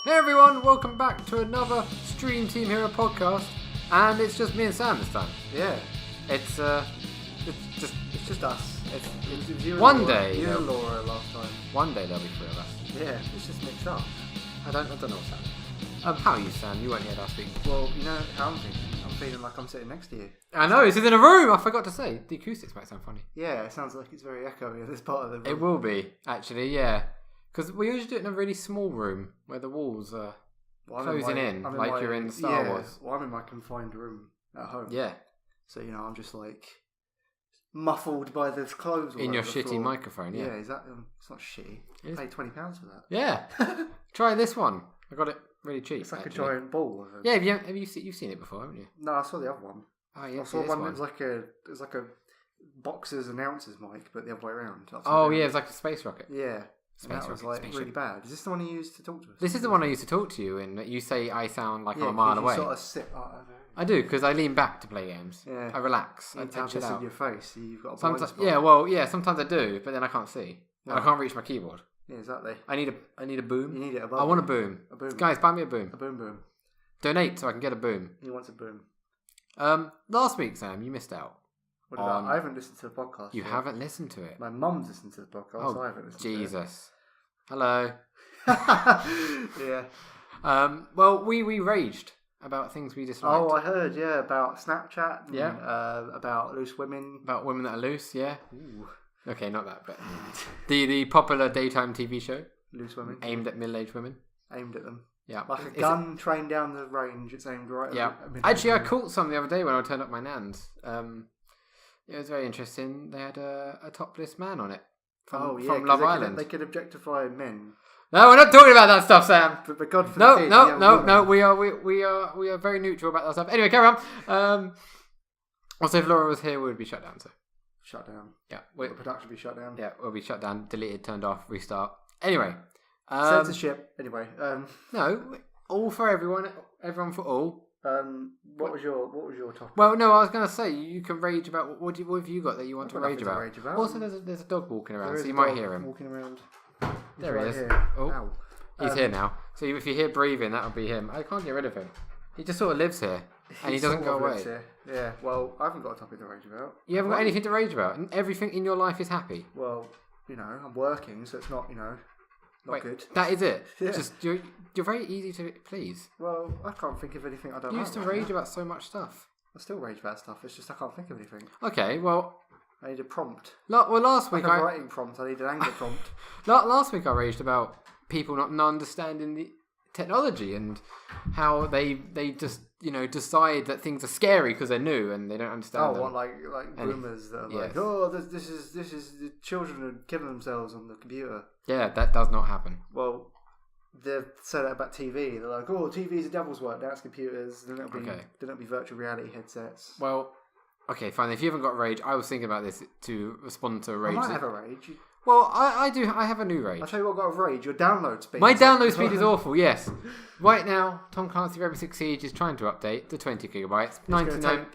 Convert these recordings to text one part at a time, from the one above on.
Hey everyone, welcome back to another Stream Team Hero podcast, and it's just me and Sam this time. Yeah, It's it's just us. It's you and one Laura, day. You and Laura last time. One day there'll be three of us. Yeah, it's just mixed up. I don't know what's happening. How are you, Sam? You weren't here last week. Well, you know how I'm feeling. I'm feeling like I'm sitting next to you. I know, this is in a room. I forgot to say the acoustics might sound funny. Yeah, it sounds like it's very echoey in this part of the room. It will be actually, yeah, because we usually do it in a really small room where the walls are closing in, like you're in Star Wars. Well, I'm in my confined room at home. Yeah. So I'm just like muffled by this clothes. In your shitty floor. microphone, yeah. Yeah, exactly. It's not shitty. I paid £20 for that. Yeah. Try this one. I got it really cheap. It's like actually. a giant ball. Yeah, you've seen it before, haven't you? No, I saw the other one. Oh yeah, I saw one that was like a boxers announcers mic, but the other way around. Oh yeah, it's like a space rocket. Yeah. Space that was like really bad. Is this the one you used to talk to us? This is the one I used to talk to you in. You say I sound like I'm a mile away. Sort of sit. I do, because I lean back to play games. Yeah. I relax. You I have chill this out. in your face. So you've got a blind Sometimes, spot. sometimes I do, but then I can't see. No. I can't reach my keyboard. Yeah, exactly. I need a boom. You need it above. I want a boom. A boom. Guys, buy me a boom. A boom boom. Donate so I can get a boom. He wants a boom. Last week, Sam, you missed out. What about? I haven't listened to the podcast. You haven't listened to it. My mum's listened to the podcast. So I haven't listened Jesus. Hello. to it. Yeah. Well, we raged about things we disliked. Oh, I heard. Yeah, about Snapchat. And, Yeah. About loose women. About women that are loose. Yeah. Ooh. Okay, not that, but the popular daytime TV show Loose women. aimed at middle-aged women. Aimed at them. Yeah. Like a gun trained down the range. It's aimed right. Yeah. Actually, I caught some the other day when I turned up my nan's. It was very interesting. They had a topless man on it. From Love Island. They could objectify men. No, we're not talking about that stuff, Sam. But God forbid. No. We are very neutral about that stuff. Anyway, carry on. Also, if Laura was here, we would be shut down. So shut down. Yeah, the production would be shut down. Yeah, we'll be shut down, deleted, turned off, restart. Anyway, censorship. Anyway, no, all for everyone for all. What was your topic? Well, no, I was going to say you can rage about what have you got that you want to rage about? Rage about? Also, there's a dog walking around, so you might hear him walking around. There he is. Here. Oh, he's here now. So if you hear breathing, that would be him. I can't get rid of him. He just sort of lives here, and he doesn't go away. Yeah. Well, I haven't got a topic to rage about. You haven't got anything to rage about, and everything in your life is happy. Well, I'm working, so it's not not good. That is it. Yeah. Just you're very easy to please. Well, I can't think of anything I don't. You used to rage about so much stuff. I still rage about stuff. It's just I can't think of anything. Okay, well, I need a prompt. Last week a writing prompt. I need an anger prompt. Last week I raged about people not understanding the technology and how they just decide that things are scary because they're new and they don't understand. Oh, what like boomers that are like, oh, this is the children are killing themselves on the computer. Yeah, that does not happen. Well, they've said that about TV. They're like, oh, TV's a devil's work. Now it's computers. Then it'll be virtual reality headsets. Well, okay, fine. If you haven't got rage, I was thinking about this to respond to a rage. I might have a rage. Well, I do. I have a new rage. I'll tell you what got a rage. Your download speed. My download speed is awful, yes. Right now, Tom Clancy Rainbow Six Siege is trying to update to 20 gigabytes.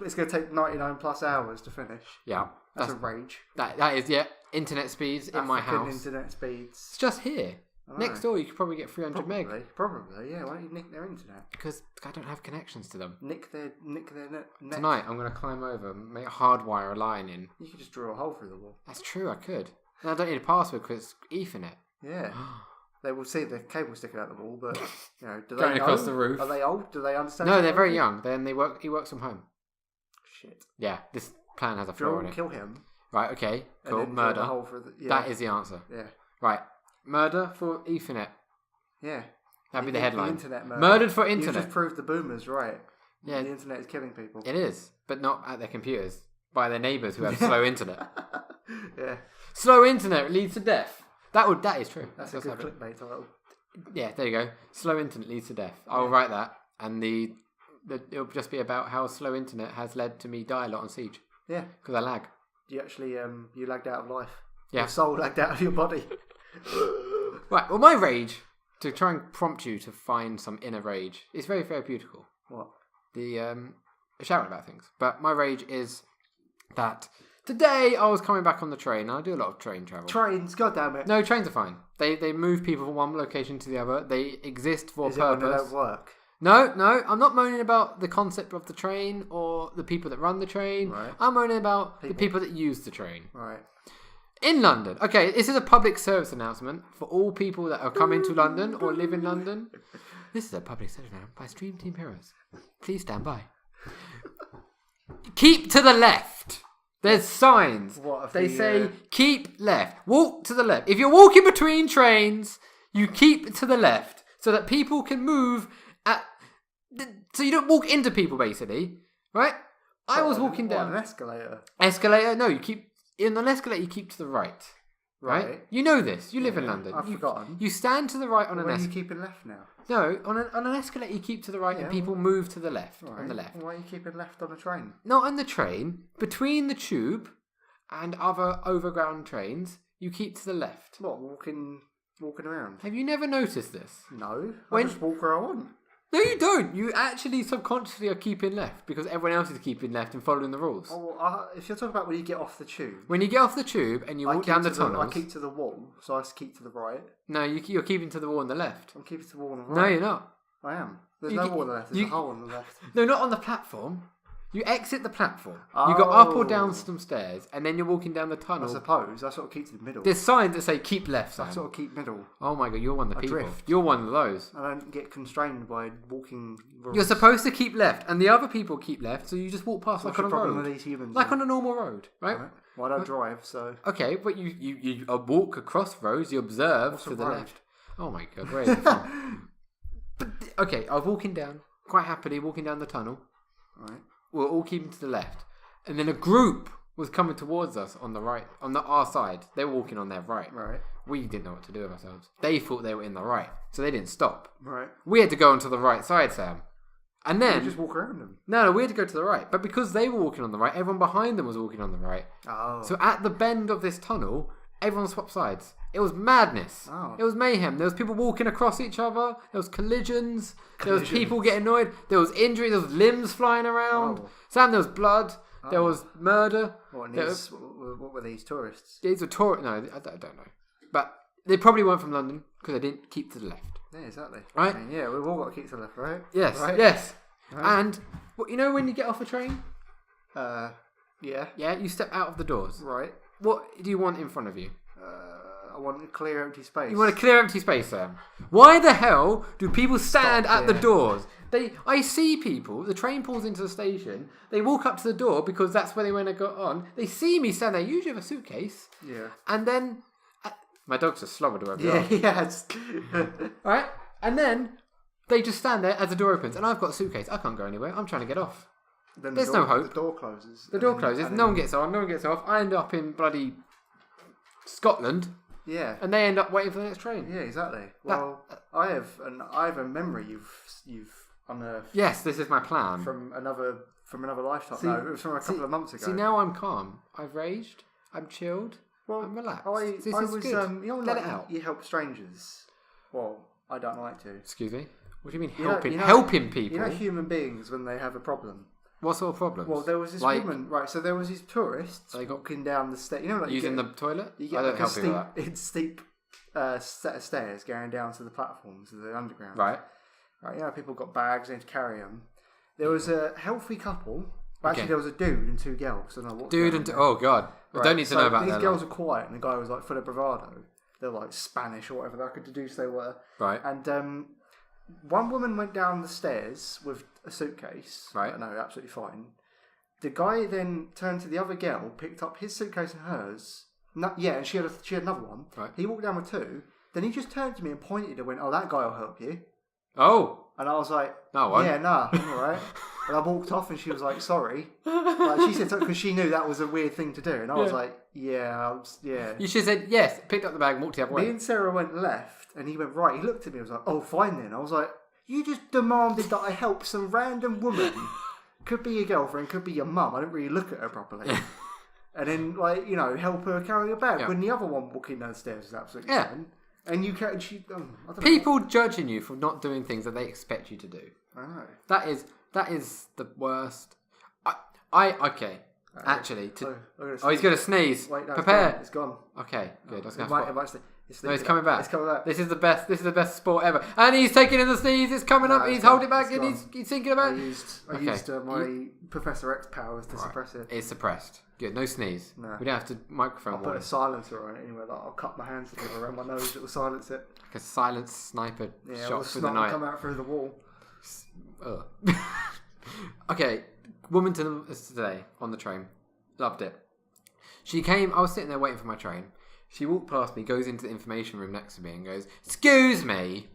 It's going to take 99 plus hours to finish. Yeah. That's a rage. That is, yeah. Internet speeds in my house. Internet speeds. It's just here. Next door, you could probably get 300 meg. Probably, yeah. Why don't you nick their internet? Because I don't have connections to them. Nick their net. Tonight, I'm going to climb over and make hardwire a line in. You could just draw a hole through the wall. That's true, I could. And I don't need a password because it's Ethernet. Yeah. They will see the cable sticking out the wall, but do they going know? Across the roof. Are they old? Do they understand? No, they're very young. Then he works from home. Shit. Yeah, this plan has a flaw in it. Kill him. Right. Okay. Cool. Murder. That is the answer. Yeah. Right. Murder for Ethernet. Yeah. That'd be the headline. Internet murder. Murdered for internet. You just proved the boomers right. Yeah. The internet is killing people. It is, but not at their computers. By their neighbours who have slow internet. Yeah. Slow internet leads to death. That is true. That's a good clickbait title. Yeah, there you go. Slow internet leads to death. I'll write that, and it'll just be about how slow internet has led to me die a lot on Siege. Yeah. Because I lag. You actually you lagged out of life. Yeah. Your soul lagged out of your body. Right. Well, my rage, to try and prompt you to find some inner rage, is very therapeutical. What? The shouting about things. But my rage is that Today, I was coming back on the train. I do a lot of train travel. Trains, goddammit. No, trains are fine. They move people from one location to the other. They exist for a purpose. It when they don't work? No, I'm not moaning about the concept of the train or the people that run the train. Right. I'm moaning about the people that use the train. Right. In London. Okay, this is a public service announcement for all people that are coming to London or live in London. This is a public service announcement by Stream Team Heroes. Please stand by. Keep to the left. There's signs. They say, keep left. Walk to the left. If you're walking between trains, you keep to the left so that people can move so you don't walk into people, basically. Right? I was walking down. An escalator? Escalator? No, in an escalator, you keep to the right. Right? You know this. You live in London. I've forgotten. You stand to the right on an escalator. Where are you keeping left now? No, on an escalator you keep to the right and people move to the left. Right. On the left. Why are you keeping left on a train? Not on the train. Between the tube and other overground trains, you keep to the left. What, walking around? Have you never noticed this? No. I just walk where I want. No, you don't. You actually subconsciously are keeping left because everyone else is keeping left and following the rules. Oh, if you're talking about when you get off the tube. When you get off the tube and you walk down the tunnels. I keep to the wall, so I keep to the right. No, you're keeping to the wall on the left. I'm keeping to the wall on the right. No, you're not. I am. There's no wall on the left. There's a hole on the left. No, not on the platform. You exit the platform. You go up or down some stairs, and then you're walking down the tunnel. I suppose. I sort of keep to the middle. There's signs that say keep left, Sam. I sort of keep middle. Oh my god, you're one of the people. Drift. You're one of those. I don't get constrained by walking rules. You're supposed to keep left, and the other people keep left, so you just walk past like on a road. With these humans, like on a normal road, right? Well, I don't drive, so... Okay, but you walk across roads, you observe to the left. Oh my god, great. But, okay, I was walking down, quite happily walking down the tunnel. Right. We're all keeping to the left. And then a group was coming towards us on the right, on our side. They were walking on their right. Right. We didn't know what to do with ourselves. They thought they were in the right, so they didn't stop. Right. We had to go onto the right side, Sam. And then... You just walk around them? No, we had to go to the right. But because they were walking on the right, everyone behind them was walking on the right. Oh. So at the bend of this tunnel, everyone swapped sides. It was madness. Oh. It was mayhem. There was people walking across each other. There was collisions. There was people getting annoyed. There was injuries. There was limbs flying around. Oh. Sam, there was blood. Oh. There was murder. What were these tourists? These were tourists. No, I don't know. But they probably weren't from London because they didn't keep to the left. Yeah, exactly. Right? I mean, yeah, we've all got to keep to the left, right? Yes, right? yes. Right. And, you know when you get off a train? Yeah. Yeah, you step out of the doors. Right. What do you want in front of you? I want a clear empty space. You want a clear empty space, Sam? Why the hell do people stand at the doors? I see people, the train pulls into the station, they walk up to the door because that's where they want to go on. They see me stand there, usually with a suitcase. Yeah. And then, my dog's just slobbered over yes. Right? And then, they just stand there as the door opens. And I've got a suitcase, I can't go anywhere, I'm trying to get off. Then There's no hope. The door closes. The door closes, no one gets on, no one gets off. I end up in bloody Scotland. Yeah. And they end up waiting for the next train. Yeah, exactly. Well, I have a memory you've unearthed. Yes, this is my plan. From another lifetime. No, it was from a couple of months ago. See, now I'm calm. I've raged. I'm chilled. Well, I'm relaxed. This is good. Let it out. You help strangers. Well, I don't like to. Excuse me? What do you mean helping people? You know human beings when they have a problem. What sort of problems? Well, there was this woman, right? So there was these tourists walking down the stairs. You know, like using the toilet. You get like a steep set of stairs going down to the platforms of the underground. Right. Right. You know, people got bags, they had to carry them. There was a healthy couple. Actually, there was a dude and two girls. Oh god, I don't need to know about that. These girls were quiet, and the guy was like full of bravado. They're like Spanish or whatever. I could deduce they were. Right. And one woman went down the stairs with a suitcase. Right. No, absolutely fine. The guy then turned to the other girl, picked up his suitcase and hers. And she had another one. Right. He walked down with two. Then he just turned to me and pointed and went, "Oh, that guy will help you." Oh. And I was like, "No, yeah, nah, I'm all right." And I walked off, and she was like, "Sorry." Like she said, because she knew that was a weird thing to do, and I was like, "Yeah." You should have said yes. Picked up the bag, and walked the other way. Me and Sarah went left, and he went right. He looked at me, and was like, "Oh, fine then." I was like, "You just demanded that I help some random woman. Could be your girlfriend, could be your mum. I didn't really look at her properly." And then, help her carry her bag. Yeah. When the other one walking down the stairs is absolutely fine. And you can't. People judging you for not doing things that they expect you to do. I know. That is the worst. Okay. Actually, oh, he's going to sneeze. Wait, no, Prepare. It's gone. Okay, good. I was going No, it's coming back. It's coming back. This is the best sport ever. And he's taking in the sneeze. It's coming up. He's holding it back, and he's thinking about it. I used my Professor X powers to suppress it. It's suppressed. Good. No sneeze. No. We don't have to microphone. I'll put a silencer on it anyway. Like I'll cut my hands together around my nose. It will silence it. Like a silent sniper shot through the night. Come out through the wall. Ugh. Okay, woman today on the train. Loved it. She came. I was sitting there waiting for my train. She walked past me, goes into the information room next to me and goes, "Excuse me,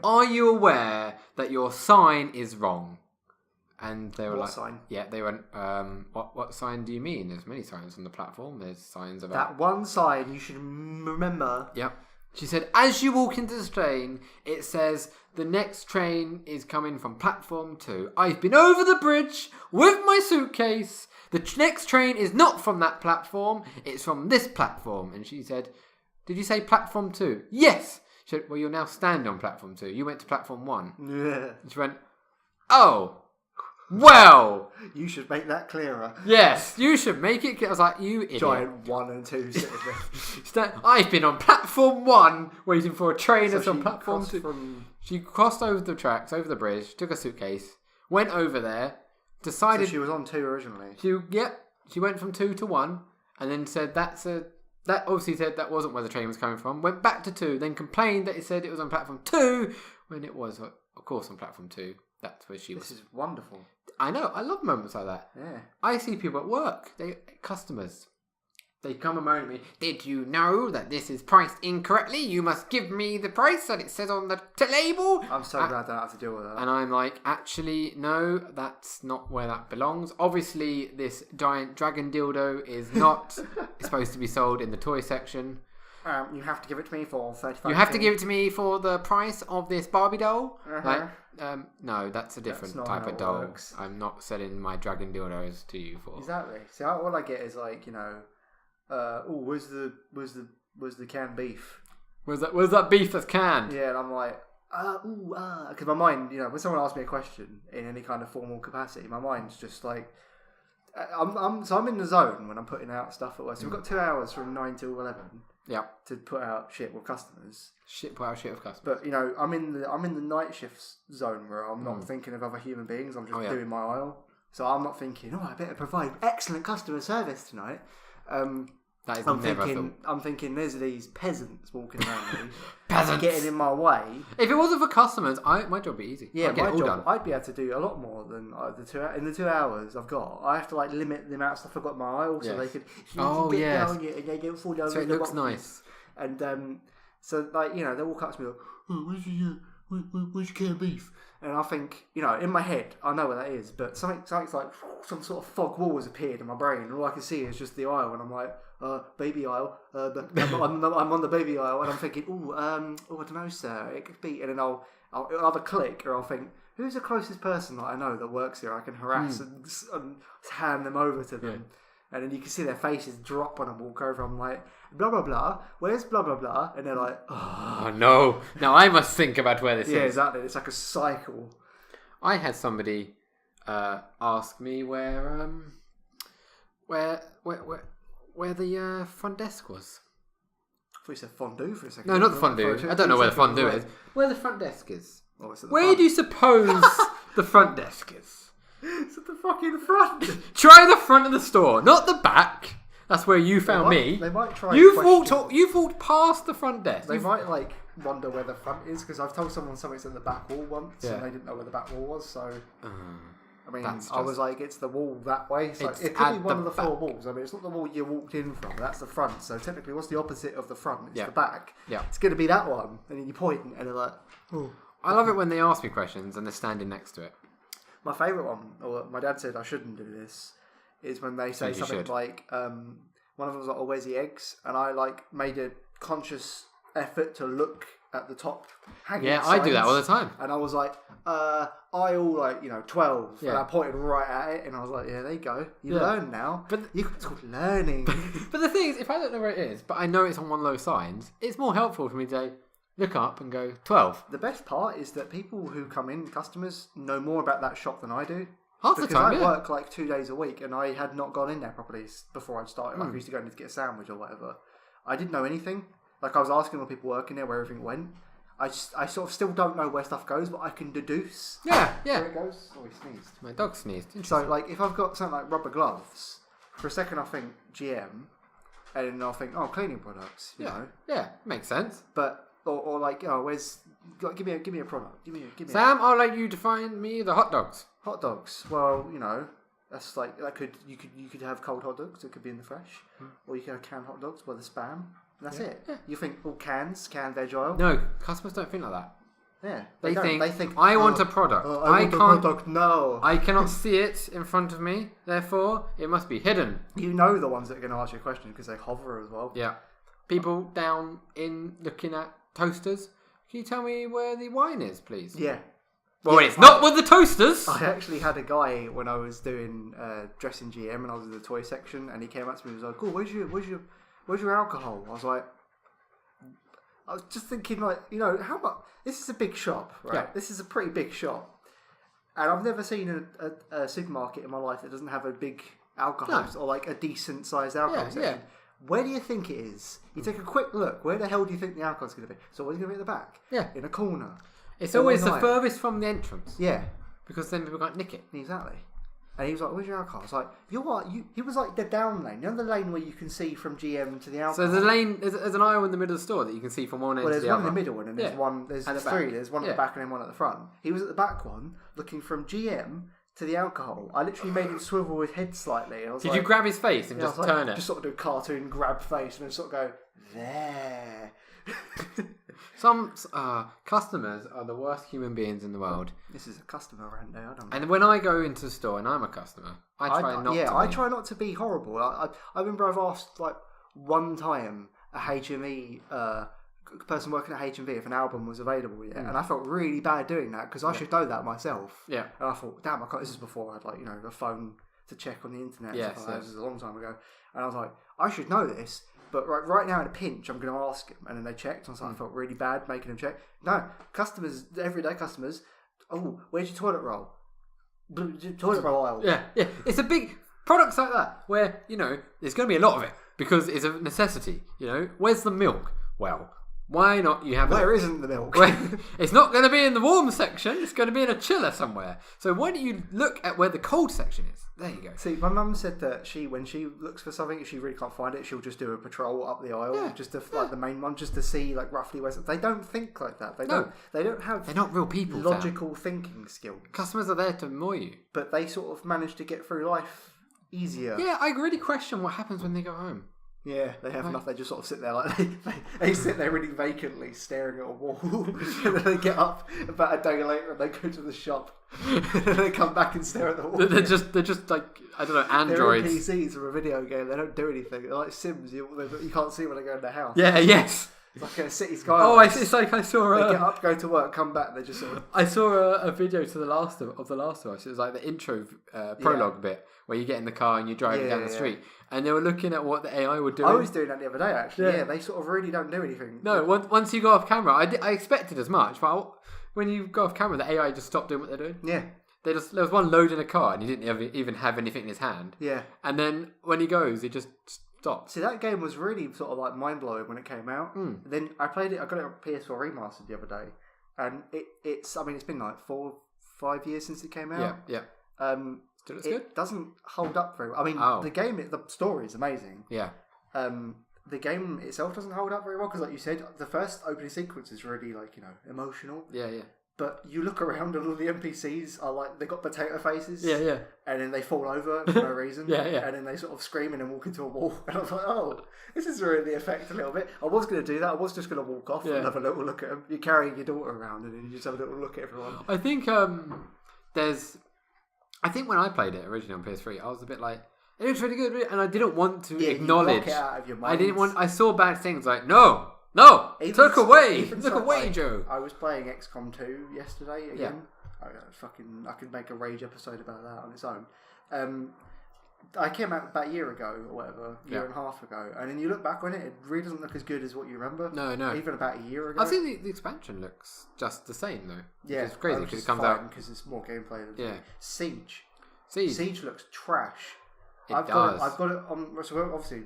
are you aware that your sign is wrong?" And they were what sign? Yeah, they went, what sign do you mean? There's many signs on the platform. There's signs about... That one sign you should remember. Yep. She said, as you walk into the train, it says, the next train is coming from platform 2. I've been over the bridge with my suitcase. The next train is not from that platform. It's from this platform. And she said, did you say platform 2? Yes. She said, well, you're now standing on platform 2. You went to platform 1. Yeah. And she went, oh, well. You should make that clearer. Yes, you should make it clear. I was like, you idiot. Giant 1 and 2 sitting there. I've been on platform 1 waiting for a train that's on platform 2. She crossed over the tracks, over the bridge, took a suitcase, went over there, decided... So she was on 2 originally? She went from 2 to 1, and then said that obviously said that wasn't where the train was coming from, went back to 2, then complained that it said it was on platform 2, when it was, of course, on platform 2. That's where she was. This is wonderful. I know, I love moments like that. Yeah. I see people at work, customers. They come and moan at me, did you know that this is priced incorrectly? You must give me the price that it says on the label. I'm so glad I don't have to deal with that. And I'm like, actually, no, that's not where that belongs. Obviously, this giant dragon dildo is not supposed to be sold in the toy section. You have to give it to me for 35. You have to give it to me for the price of this Barbie doll. Uh-huh. No, that's a different type of doll. Works. I'm not selling my dragon dildos to you for. Exactly. See, all I get is like, where's the canned beef? Where's that beef that's canned? Yeah, and I'm like, because my mind, when someone asks me a question in any kind of formal capacity, my mind's just like, I'm in the zone when I'm putting out stuff at work. So we've got 2 hours from 9 till 11. Yeah. To put out shit with customers. Put out shit with customers. But I'm in the night shifts zone where I'm not thinking of other human beings. I'm just doing my aisle. So I'm not thinking, I better provide excellent customer service tonight. That is I'm thinking there's these peasants walking around me. Peasants getting in my way. If it wasn't for customers, my job would be easy. Yeah, my job, I'd be able to do a lot more than in the 2 hours I've got. I have to limit the amount of stuff I've got in my aisle so they could get down it and they don't fall down. So it looks nice. And they walk up to me like, where's your canned beef? And I think, in my head, I know where that is, but something's like some sort of fog wall has appeared in my brain, and all I can see is just the aisle, and I'm like, baby aisle. I'm on the baby aisle, and I'm thinking, I don't know, sir. It could be, and then I'll have a click, or I'll think, who's the closest person that I know that works here? I can harass and hand them over to them. Yeah. And then you can see their faces drop when I walk over. I'm like, blah, blah, blah. Where's blah, blah, blah? And they're like, oh no. Now I must think about where this is. Yeah, exactly. It's like a cycle. I had somebody ask me where the front desk was. I thought you said fondue for a second. No, not the fondue. I don't know where the fondue is. Where the front desk is. Where do you suppose the front desk is? It's at the fucking front. Try the front of the store, not the back. That's where you found me. They might try. You've walked past the front desk. They might wonder where the front is because I've told someone something's in the back wall once and they didn't know where the back wall was. So I was like, it's the wall that way. So it could be one of the 4 walls. I mean, it's not the wall you walked in from. That's the front. So technically, what's the opposite of the front? It's the back. Yeah, it's going to be that one. And then you point and they're like, oh. I love it when they ask me questions and they're standing next to it. My favourite one, or my dad said I shouldn't do this, is when they say something like, one of them was like, where's the eggs? And I made a conscious effort to look at the top hanging signs. I do that all the time. And I was like, aisle 12. Yeah. And I pointed right at it and I was like, yeah, there you go. You learn now. But it's called learning. But the thing is, if I don't know where it is, but I know it's on one of those signs, it's more helpful for me to say, look up and go 12. The best part is that people who come in, customers, know more about that shop than I do. Half the time, I work like 2 days a week, and I had not gone in there properly before I'd started. Like I used to go in to get a sandwich or whatever. I didn't know anything. Like I was asking all the people working there where everything went. I sort of still don't know where stuff goes, but I can deduce. Yeah. Where it goes. Oh, he sneezed. My dog sneezed. So like if I've got something like rubber gloves, for a second I'll think GM, and then I'll think cleaning products. You know. Yeah, makes sense. But or like where's give me a product. Give me. Sam, I'll let you define me the hot dogs. Hot dogs. Well, that's like you could have cold hot dogs. It could be in the fresh, or you can have canned hot dogs with the spam. That's it. Yeah. You think canned veg oil? No, customers don't think like that. Yeah, they think I want a product. I can't. Product. No, I cannot see it in front of me. Therefore, it must be hidden. You know the ones that are going to ask you a question because they hover as well. Yeah. People down in looking at toasters. Can you tell me where the wine is, please? Yeah. Well, it's not with the toasters. I actually had a guy when I was doing dressing GM and I was in the toy section, and he came up to me and was like, "Oh, where's your alcohol?" I was just thinking, like, how much? This is a big shop, right? Yeah. This is a pretty big shop, and I've never seen a supermarket in my life that doesn't have a big alcohol or like a decent sized alcohol section. Yeah. Where do you think it is? You take a quick look. Where the hell do you think the alcohol's going to be? It's always going to be at the back. Yeah. In a corner. It's always the furthest from the entrance. Yeah. Because then people can't nick it. Exactly. And he was like, "Where's your alcohol?" I was like, "You what?" He was like the down lane. You know the lane where you can see from GM to the alcohol? So there's a lane, there's an aisle in the middle of the store that you can see from one end to the other. Well, there's one in the middle one, and there's one, there's three. There's one at the back and then one at the front. He was at the back one, looking from GM to the alcohol. I literally made him swivel his head slightly. Did you grab his face and just turn it? Just sort of do a cartoon grab face and then sort of go, there. Some customers are the worst human beings in the world. This is a customer rant there. I don't know. And when I go into the store and I'm a customer, I try not to be horrible. I remember I've asked like one time a HMV person working at HMV if an album was available yet, and I felt really bad doing that because I should know that myself. Yeah. And I thought, damn, this is before I had like a phone to check on the internet. Yes. This is a long time ago, and I was like, I should know this. But right now in a pinch, I'm going to ask him. And then they checked. And I felt really bad making them check. No, customers, everyday customers. Oh, where's your toilet roll? Toilet roll aisle. Yeah. It's a big products like that where there's going to be a lot of it because it's a necessity. Where's the milk? Well, why not? Where isn't the milk? It's not going to be in the warm section. It's going to be in a chiller somewhere. So why don't you look at where the cold section is? There you go. See, my mum said that when she looks for something, if she really can't find it, she'll just do a patrol up the aisle, just to like the main one, just to see like roughly where. They don't think like that. They don't have. They're not real people. Logical thinking skills. Customers are there to annoy you, but they sort of manage to get through life easier. Yeah, I really question what happens when they go home. Yeah, they have enough. They just sort of sit there like they sit there really vacantly staring at a wall, and then they get up about a day later and they go to the shop, and then they come back and stare at the wall. They're just like I don't know, androids. They're PCs from a video game. They don't do anything. They're like Sims. You can't see when they go in their house. Yeah. Yes. It's like a city skyline. Oh, it's like I saw. They get up, go to work, come back. They just sort of. I saw a video to The Last of Us. It was like the intro prologue bit where you get in the car and you're driving down the street, and they were looking at what the AI would do. I was doing that the other day actually. Yeah, they sort of really don't do anything. No, once you go off camera, I expected as much, but when you go off camera, the AI just stopped doing what they're doing. Yeah. There was one load in a car and he didn't even have anything in his hand. Yeah. And then when he goes, he just stopped. See, that game was really sort of like mind-blowing when it came out. Then I played it, I got it on PS4 Remastered the other day. And it's been like 4-5 years since it came out. Yeah. Still looks good? It doesn't hold up very well. The story is amazing. Yeah. The game itself doesn't hold up very well because, like you said, the first opening sequence is really like, emotional. Yeah. But you look around and all the NPCs are like, they got potato faces. Yeah. And then they fall over for no reason. Yeah. And then they sort of scream and then walk into a wall. And I was like, oh, this is really the effect a little bit. I was going to do that. I was just going to walk off and have a little look at them. You're carrying your daughter around and then you just have a little look at everyone. I think when I played it originally on PS3, I was a bit like, it looks really good. And I didn't want to acknowledge. You block it out of your mind. I saw bad things like, no, look away, Joe. I was playing XCOM 2 yesterday again. I could make a rage episode about that on its own. I came out about a year ago or whatever, year and a half ago, and then you look back on it, it really doesn't look as good as what you remember. No. Even about a year ago. I think the expansion looks just the same though. Yeah, it's crazy because it comes out because it's more gameplay. Siege. Siege looks trash. I've got it on. So obviously,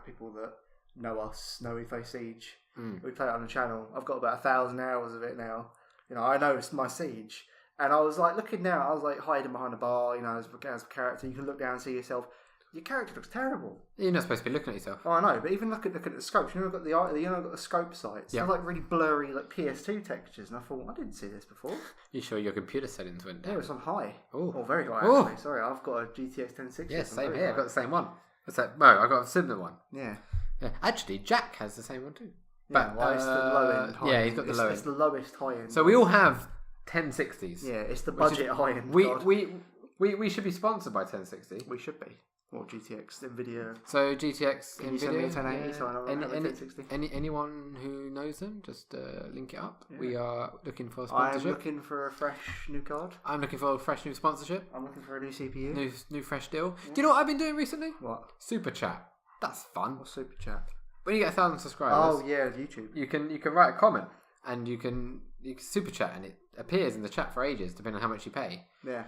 people that know us know we play Siege. We play it on the channel. I've got about 1,000 hours of it now. I know it's my Siege, and I was like looking down. I was like hiding behind a bar. As a character, you can look down and see yourself. Your character looks terrible. You're not supposed to be looking at yourself. Oh, I know, but even looking at the scopes, I've got the scope sights. They're like really blurry, like PS2 textures, and I thought I didn't see this before. You sure your computer settings went down? Yeah, it's on high. Oh, very high actually. Sorry, I've got a GTX 1060. Yeah, same here. I've got the same one. What's that? No, I've got a similar one. Yeah. Actually, Jack has the same one too. But it's the low end. Yeah, he's got the low end. It's the lowest high end. So we all have 1060s. Yeah, it's the budget high end. We should be sponsored by 1060. We should be. Or GTX, NVIDIA. So GTX, Can you send me a 1080 so I know I have a 1060? Anyone who knows them, just link it up. Yeah. We are looking for a sponsorship. I'm looking for a fresh new card. I'm looking for a fresh new sponsorship. I'm looking for a new CPU. New fresh deal. Yeah. Do you know what I've been doing recently? What? Super Chat. That's fun. What's Super Chat? When you get 1,000 subscribers. Oh yeah, YouTube. You can write a comment and you can Super Chat and it appears in the chat for ages depending on how much you pay. Yeah.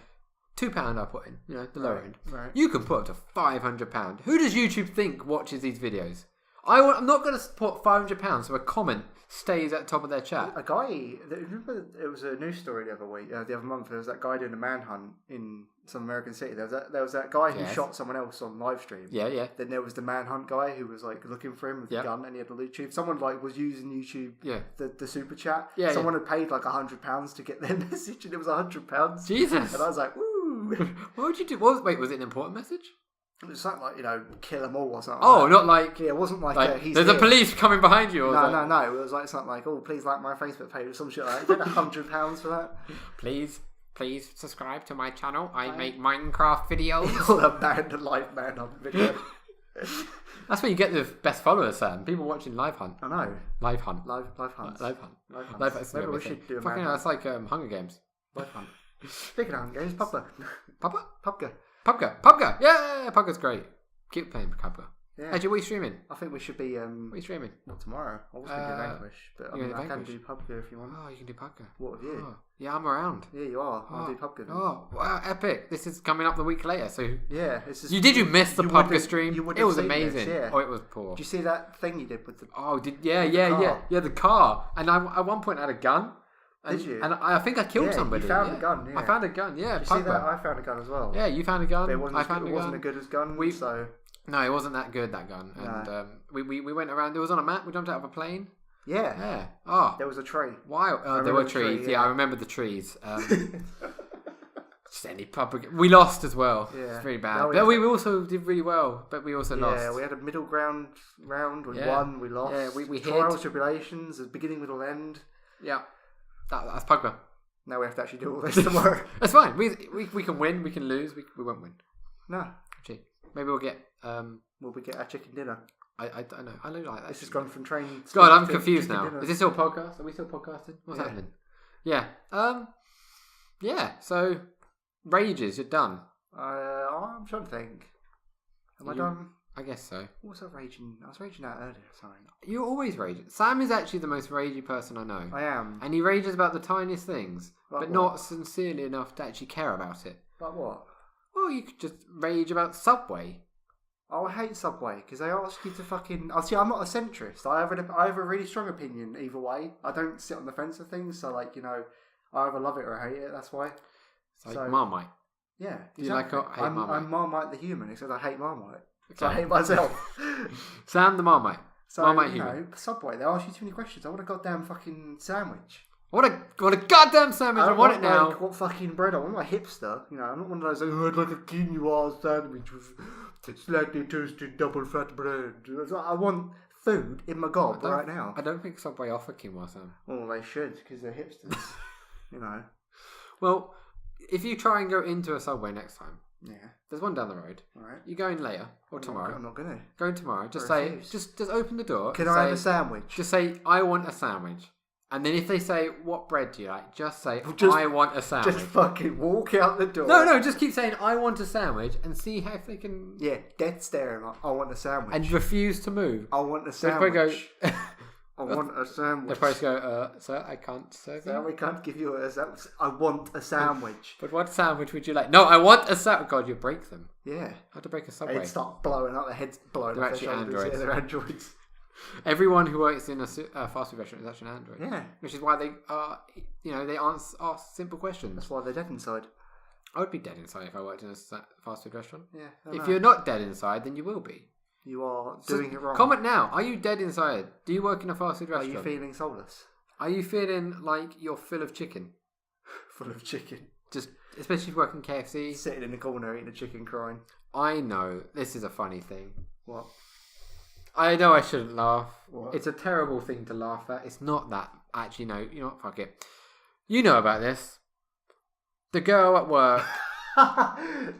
£2 I put in, the lower end. Right. You can put up to £500. Who does YouTube think watches these videos? I'm not going to put £500 so a comment stays at the top of their chat. A guy, remember it was a news story the other month, there was that guy doing a manhunt in some American city. There was that guy who shot someone else on live stream. Yeah. Then there was the manhunt guy who was like looking for him with the gun and he had the YouTube. Someone like was using YouTube, the super chat. Yeah, someone had paid like £100 to get their message and it was £100. Jesus. And I was like, woo. What would you do? Was it an important message? It was something like, kill them all or something. Oh, not like... Yeah, it wasn't like he's there's here. a police coming behind you. Or no. It was like something like, oh, please like my Facebook page or some shit like that. You paid £100 for that. Please subscribe to my channel. I make Minecraft videos. All a live manhunt video. That's where you get the best followers, Sam. People watching Live Hunt. I know. Live Hunt. Live Hunt. Live Hunt. Maybe we should do a fucking hell, that's like Hunger Games. Live Hunt. Speaking of Hunger Games, Pubga. Pubga. Yeah, Pubga's great. Keep playing Pubga. Yeah. Actually, what are you streaming? I think we should be... what are you streaming? Not tomorrow. I was going to do Vanquish, but I can do Pubga if you want. Oh, you can do Pubga. What have you? Oh. Yeah, I'm around. Yeah, you are. I'll do Pubga then. Oh, wow, epic. This is coming up the week later, so... Yeah. It's just, you miss the Pubga stream? It was amazing. This, yeah. Oh, it was poor. Did you see that thing you did with the... Oh, Yeah, the car. And I at one point had a gun. Did you? And I think I killed somebody. You found a gun, yeah. I found a gun, yeah. Did you see that? I found a gun as well. Yeah, you found a gun. But it wasn't as good as gun, so... No, it wasn't that good, that gun. And we went around. It was on a map. We jumped out of a plane. Yeah. Yeah. Oh. There was a tree. Wow. There were trees. Yeah, I remember the trees. Just any public. We lost as well. Yeah. It's really bad. No, but we also did really well. But we also lost. Yeah, we had a middle ground round. We won. We lost. Yeah, we hit. Trials, tribulations, the beginning, middle, end. Yeah. That's Pugba. Now we have to actually do all this tomorrow. That's fine. We can win. We can lose. We won't win. No. Actually, maybe we'll get. Will we get our chicken dinner? I don't know. I don't like that. This has gone from train. God, I'm confused now. Is this still a podcast? Are we still podcasting? What's happening? Yeah. Yeah. So, rages. You're done. I'm trying to think. Am I done? I guess so. What was I raging? I was raging out earlier. Sorry. You're always raging. Sam is actually the most ragey person I know. I am. And he rages about the tiniest things, but not sincerely enough to actually care about it. Like what? Well, you could just rage about Subway. Oh, I hate Subway because they ask you to fucking... See, I'm not a centrist. I have a really strong opinion either way. I don't sit on the fence of things. So, like, I either love it or I hate it. That's why. It's like Marmite. Yeah, exactly. You like hate Marmite? I'm Marmite the human, except I hate Marmite. So I hate myself. Sam the Marmite. So, Marmite human. Subway, they ask you too many questions. I want a goddamn fucking sandwich. What a goddamn sandwich! I want it now. Like, what fucking bread? I want my hipster. I'm not one of those. I'd like a quinoa sandwich with slightly toasted double fat bread. I want food in my gob right now. I don't think Subway offer quinoa, Sam. Well, they should because they're hipsters. Well, if you try and go into a Subway next time, there's one down the road. All right. You go in later or tomorrow. I'm not gonna. Go in tomorrow. Just say, just open the door. Can I have a sandwich? Just say, I want a sandwich. And then if they say, what bread do you like? Just say, I want a sandwich. Just fucking walk out the door. No, just keep saying, I want a sandwich and see how if they can... Yeah, dead staring. I want a sandwich. And refuse to move. I want a sandwich. I want a The sandwich. price go, sir, I can't serve So you. we can't give you a sandwich. I want a sandwich. But what sandwich would you like? No, I want a sandwich. God, you break them. Yeah. How to break a Subway? They'd start blowing up. Their heads blowing They're up. actually Their shoulders. androids. Yeah, they're androids. Everyone who works in a fast food restaurant is actually an android. Yeah. Which is why they are, they ask simple questions. That's why they're dead inside. I would be dead inside if I worked in a fast food restaurant. Yeah. If you're not dead inside, then you will be. You are doing it wrong. Comment now. Are you dead inside? Do you work in a fast food Are restaurant? you feeling soulless? Are you feeling like you're full of chicken? Full of chicken. Just, especially if you work in KFC. Sitting in the corner eating a chicken crying. I know this is a funny thing. What? I know I shouldn't laugh. What? It's a terrible thing to laugh at. It's not that. Actually, no. You know what? Fuck it. You know about this. The girl at work.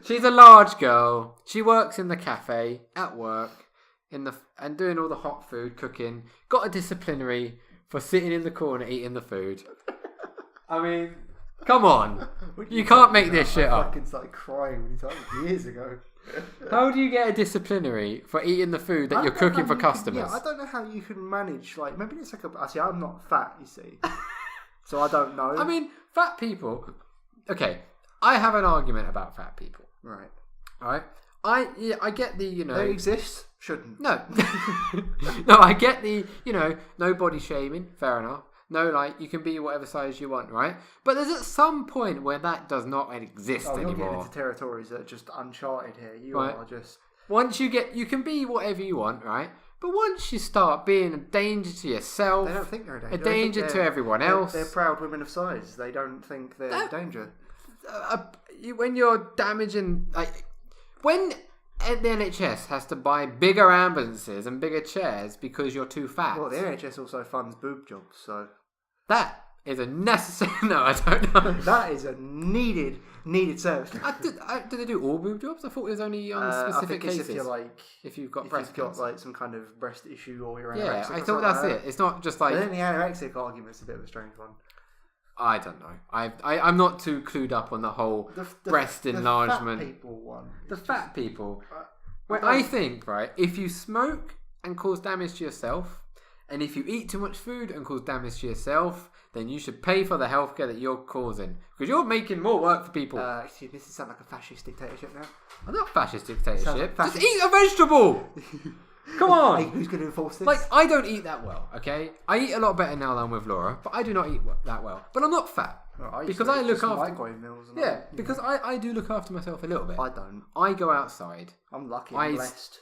She's a large girl. She works in the cafe at work and doing all the hot food cooking. Got a disciplinary for sitting in the corner eating the food. I mean, come on. You can't make this shit I up. fucking started crying when you told me years ago. How do you get a disciplinary for eating the food that you're cooking for customers? I don't know how you can manage. Like, maybe it's like actually, I'm not fat, you see, so I don't know. I mean, fat people. Okay, I have an argument about fat people. Right. Right? I get the, They exist. Shouldn't. No. No, I get the, no body shaming. Fair enough. No, like, you can be whatever size you want, right? But there's at some point where that does not exist You're anymore. getting into territories that are just uncharted here. You Right. are just... Once you can be whatever you want, right? But once you start being a danger to yourself, They don't think they're a danger. a danger to everyone else. They're proud women of size. They don't think they're a danger. When you're damaging, like, when the NHS has to buy bigger ambulances and bigger chairs because you're too fat. Well, the NHS also funds boob jobs, so... That is a necessary... No, I don't know. That is a needed service. Do they do all boob jobs? I thought it was only on specific I think cases. it's if you're like... If you've got If breast you've got cancer. like some kind of breast issue or you're anorexic. Yeah, I or thought something that's like it. It's not just like... But then the anorexic argument's a bit of a strange one. I don't know. I'm not too clued up on the whole breast enlargement. The fat people one. The fat people. Well, I think, right, if you smoke and cause damage to yourself, and if you eat too much food and cause damage to yourself, then you should pay for the healthcare that you're causing. Because you're making more work for people. Excuse me, this sounds like a fascist dictatorship now. I'm not fascist dictatorship. Fascist. Just eat a vegetable! Come on! Hey, who's going to enforce this? Like, I don't eat that well, okay? I eat a lot better now than with Laura, but I do not eat that well. But I'm not fat. Well, because I look after... microwave meals and Yeah, because I do look after myself a little bit. I don't. I go outside. I'm lucky. I'm blessed.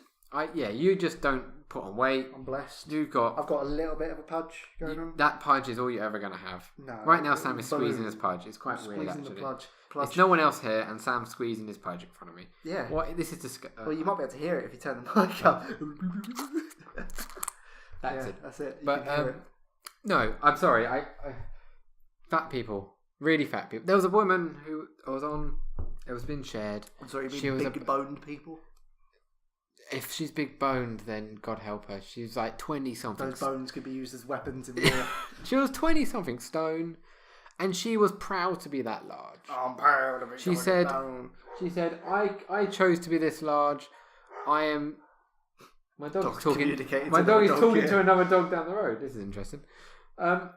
You just don't put on weight. I'm blessed. You've got... I've got a little bit of a pudge going on. That pudge is all you're ever going to have. No. Right now, Sam is squeezing his pudge. It's quite weird, Squeezing actually. the pudge. It's no one else here, and Sam's squeezing his pudge in front of me. Yeah. What? This is disgusting. Well, you might be able to hear it if you turn the mic up. That's it. That's it. You But can hear it. no, I'm sorry. I fat people, really fat people. There was a woman who was on. It was being shared. I'm sorry, she you was mean big boned people? If she's big boned, then God help her. She's like 20 something. Those bones could be used as weapons in war. She was 20 something stone, and she was proud to be that large. I'm proud of it. She said, I chose to be this large. I am... My dog is talking. My dog is talking to another dog down the road. This is interesting.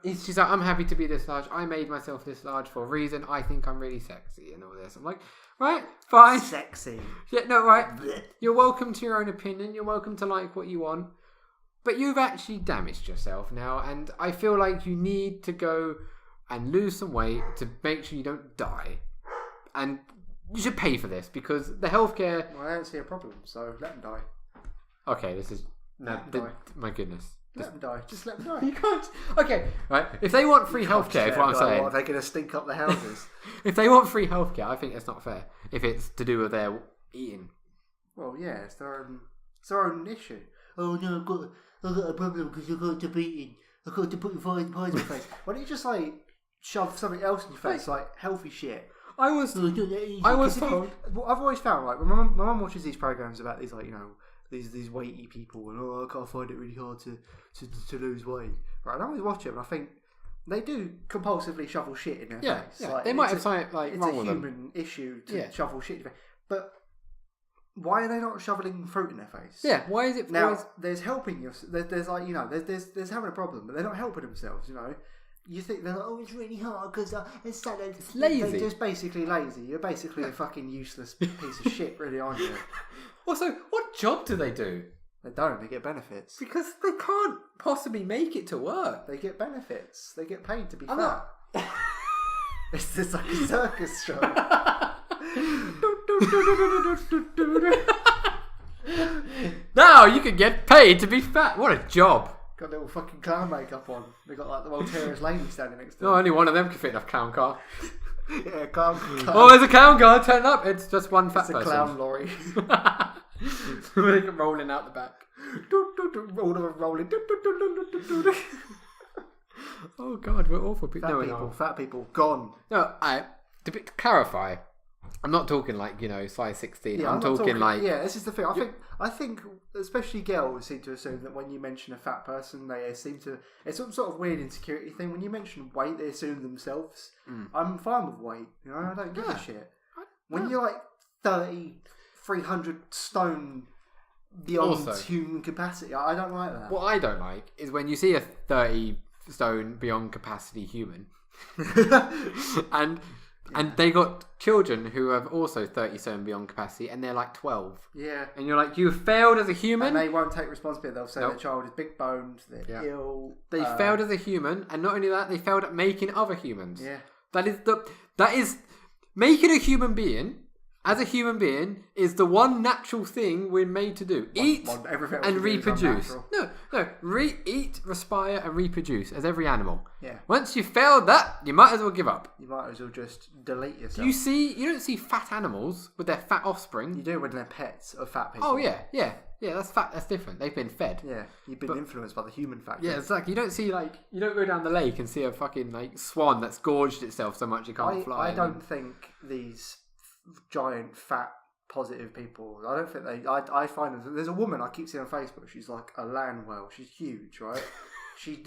She's like, I'm happy to be this large. I made myself this large for a reason. I think I'm really sexy and all this. I'm like, right, fine. Sexy. Yeah, no, right. You're welcome to your own opinion. You're welcome to like what you want. But you've actually damaged yourself now, and I feel like you need to go and lose some weight to make sure you don't die. And you should pay for this because the healthcare... Well, I don't see a problem, so let them die. Okay, this is... my goodness. Let them die. Just let them die. You can't... Okay, right. If they want free healthcare, is what I'm saying. What, are they going to stink up the houses? If they want free healthcare, I think that's not fair. If it's to do with their eating. Well, yeah, it's their own issue. Oh no, I've got a problem because I've got to be eating. I've got to put your pies in my face. Why don't you just like shove something else in your face, like healthy shit? I was told. I've always found, like, when my mum watches these programs about these, like, you know, these weighty people, and I can't find it really hard to lose weight. Right, and I always watch it, and I think they do compulsively shovel shit in their face. Yeah, like, they might have something like it's wrong a with them. human issue to shovel shit in your face, but why are they not shoveling fruit in their face? Yeah, why is it... Now, there's helping you. There's like, there's having a problem, but they're not helping themselves, You think they're like, oh, it's really hard because it's salad. It's lazy. They're just basically lazy. You're basically a fucking useless piece of shit, really, aren't you? Also, what job do they do? They don't. They get benefits. Because they can't possibly make it to work. They get benefits. They get paid to be fat. It's just like a circus show. Now you can get paid to be fat. What a job. Got little fucking clown makeup on. They got like the Voltaire's lady standing next to them. No, only one of them can fit in a clown car. Yeah, clown car. Oh, there's a clown car. Turn up. It's just one fat person. It's a clown lorry. They come rolling out the back. All of them rolling. Oh God, we're awful people. Fat people, gone. No, to clarify, I'm not talking like size 16. Yeah, I'm talking like this is the thing. I think especially girls seem to assume that when you mention a fat person, they seem to. It's some sort of weird insecurity thing. When you mention weight, they assume themselves. I'm fine with weight. I don't give a shit. When you're like 300 stone beyond human capacity, I don't like that. What I don't like is when you see a 30 stone beyond capacity human, and they got children who have also 30 stone beyond capacity, and they're like 12. Yeah. And you're like, you failed as a human. And they won't take responsibility. They'll say their child is big boned, they're ill. They failed as a human, and not only that, they failed at making other humans. Yeah. That is making a human being. As a human being, is the one natural thing we're made to do. Eat and reproduce. No. Eat, respire, and reproduce as every animal. Yeah. Once you've failed that, you might as well give up. You might as well just delete yourself. You don't see fat animals with their fat offspring. You do when they're pets of fat people. Oh, yeah. That's fat. That's different. They've been fed. Yeah, you've been influenced by the human factor. Yeah, it's like you don't go down the lake and see a fucking swan that's gorged itself so much it can't fly. I don't think these giant fat positive people, I don't think I find them. There's a woman I keep seeing on Facebook. She's like a land whale. She's huge, right? She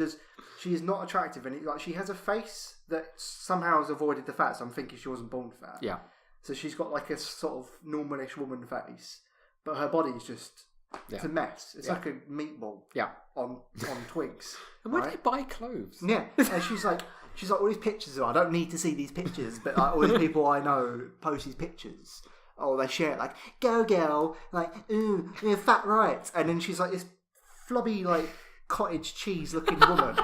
is not attractive, and she has a face that somehow has avoided the fat. So I'm thinking she wasn't born fat. Yeah. So she's got like a sort of normalish woman face, but her body is just it's a mess. It's like a meatball. Yeah. On twigs. And where do they buy clothes? Yeah. And she's like all these pictures. I don't need to see these pictures, but all these people I know post these pictures. Oh, they share it like, go girl, like, ooh, fat rights. And then she's like this flubby, like, cottage cheese looking woman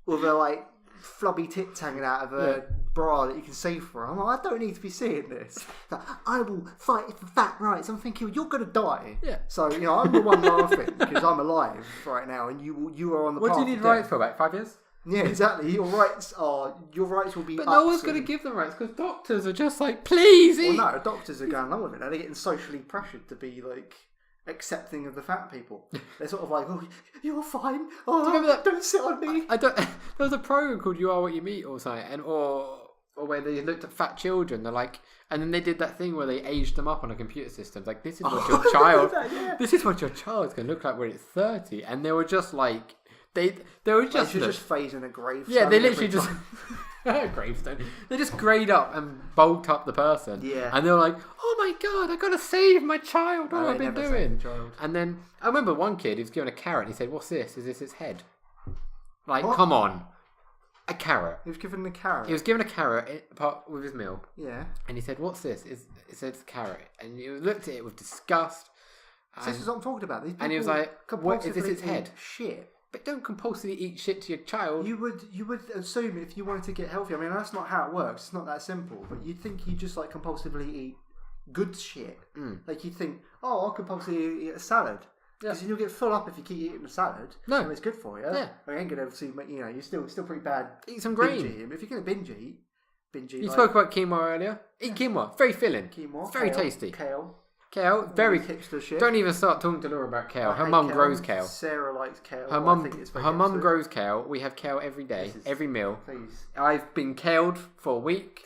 with her, like, flubby tits hanging out of her bra that you can see for her. I'm like, I don't need to be seeing this. Like, I will fight for fat rights. I'm thinking, you're going to die. Yeah. So, I'm the one laughing because I'm alive right now and you are on the path. What do you need rights for, about 5 years? Yeah, exactly. Your rights will be. But no one's going to give them rights because doctors are just like, please eat. Well, no, doctors are going along with it. They're getting socially pressured to be like accepting of the fat people. They're sort of like, oh, you're fine. Oh, do you remember that? Don't sit on me. I don't. There was a program called "You Are What You Eat" or something, or where they looked at fat children. They're like, and then they did that thing where they aged them up on a computer system. Like, this is what your child. This is what your child's going to look like when it's 30, and they were just like. They were just phasing a gravestone. Yeah, they literally just gravestone. They just grayed up and bulked up the person. Yeah, and they were like, "Oh my god, I gotta save my child! What have I been doing?" And then I remember one kid who was given a carrot. And he said, "What's this? Is this its head?" Like, come on, a carrot. He was given a carrot. He was given a carrot with his meal. Yeah, and he said, "What's this?" It said it's a carrot, and he looked at it with disgust. So this is what I'm talking about. These people, and he was like, "What is this? Its head?" Shit. But don't compulsively eat shit to your child. You would assume if you wanted to get healthy. I mean, that's not how it works. It's not that simple. But you'd think you just like compulsively eat good shit. Like you'd think, oh, I'll compulsively eat a salad because you'll get full up if you keep eating a salad. No, and it's good for you. Yeah, I ain't gonna see. You're still pretty bad. Eat some grain. Eating. If you're gonna binge eat. You spoke about quinoa earlier. Eat quinoa. Very filling. Quinoa. It's very tasty. Kale, very hipster shit. Don't even start talking to Laura about kale. Her mum grows kale. Sarah likes kale. Her mum grows kale. We have kale every day, every meal. Please. I've been kaled for a week.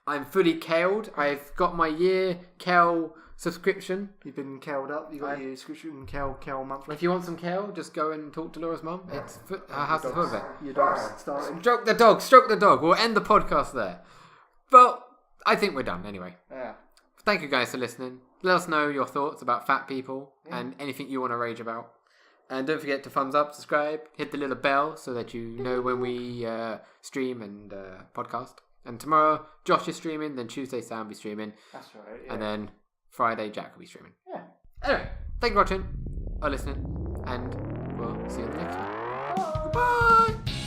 I'm fully kaled. I've got my year kale subscription. You've been kaled up. You got your subscription kale monthly. If you want some kale, just go and talk to Laura's mum. It's her house is full of it. Your dog's starting. Stroke the dog. We'll end the podcast there. But I think we're done anyway. Yeah. thank you guys for listening. Let us know your thoughts about fat people and anything you want to rage about. And don't forget to thumbs up, subscribe, hit the little bell so that you know when we stream and podcast. And tomorrow, Josh is streaming, then Tuesday, Sam will be streaming. That's right, yeah. And then Friday, Jack will be streaming. Yeah. Anyway, thank you for watching or listening, and we'll see you in the next one. Bye!